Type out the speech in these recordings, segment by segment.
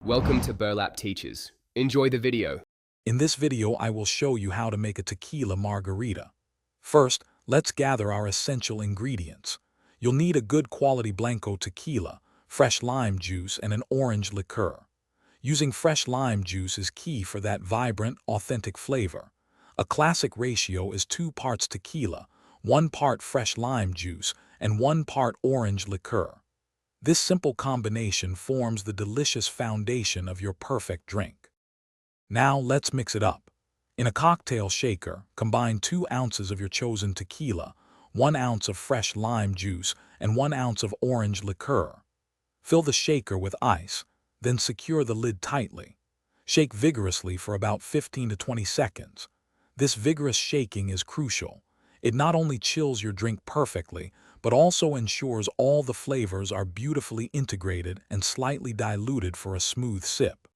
Welcome to Burlap Teachers. Enjoy the video. In this video, I will show you how to make a tequila margarita. First, let's gather our essential ingredients. You'll need a good quality Blanco tequila, fresh lime juice, and an orange liqueur. Using fresh lime juice is key for that vibrant, authentic flavor. A classic ratio is 2 parts tequila, 1 part fresh lime juice, and 1 part orange liqueur. This simple combination forms the delicious foundation of your perfect drink. Now let's mix it up. In a cocktail shaker, combine 2 ounces of your chosen tequila, 1 ounce of fresh lime juice, and 1 ounce of orange liqueur. Fill the shaker with ice, then secure the lid tightly. Shake vigorously for about 15 to 20 seconds. This vigorous shaking is crucial. It not only chills your drink perfectly, but also ensures all the flavors are beautifully integrated and slightly diluted for a smooth sip.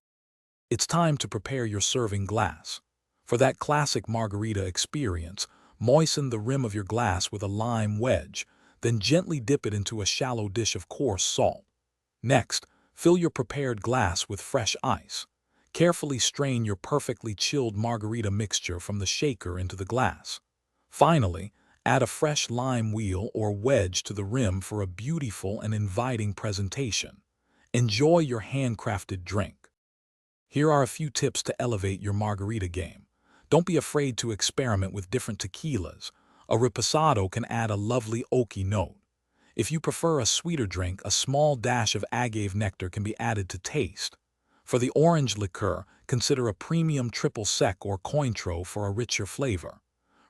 It's time to prepare your serving glass. For that classic margarita experience, moisten the rim of your glass with a lime wedge, then gently dip it into a shallow dish of coarse salt. Next, fill your prepared glass with fresh ice. Carefully strain your perfectly chilled margarita mixture from the shaker into the glass. Finally, add a fresh lime wheel or wedge to the rim for a beautiful and inviting presentation. Enjoy your handcrafted drink. Here are a few tips to elevate your margarita game. Don't be afraid to experiment with different tequilas. A reposado can add a lovely oaky note. If you prefer a sweeter drink, a small dash of agave nectar can be added to taste. For the orange liqueur, consider a premium triple sec or cointreau for a richer flavor.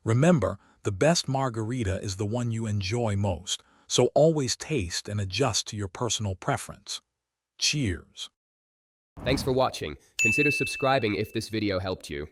Remember, the best margarita is the one you enjoy most, so always taste and adjust to your personal preference. Cheers! Thanks for watching. Consider subscribing if this video helped you.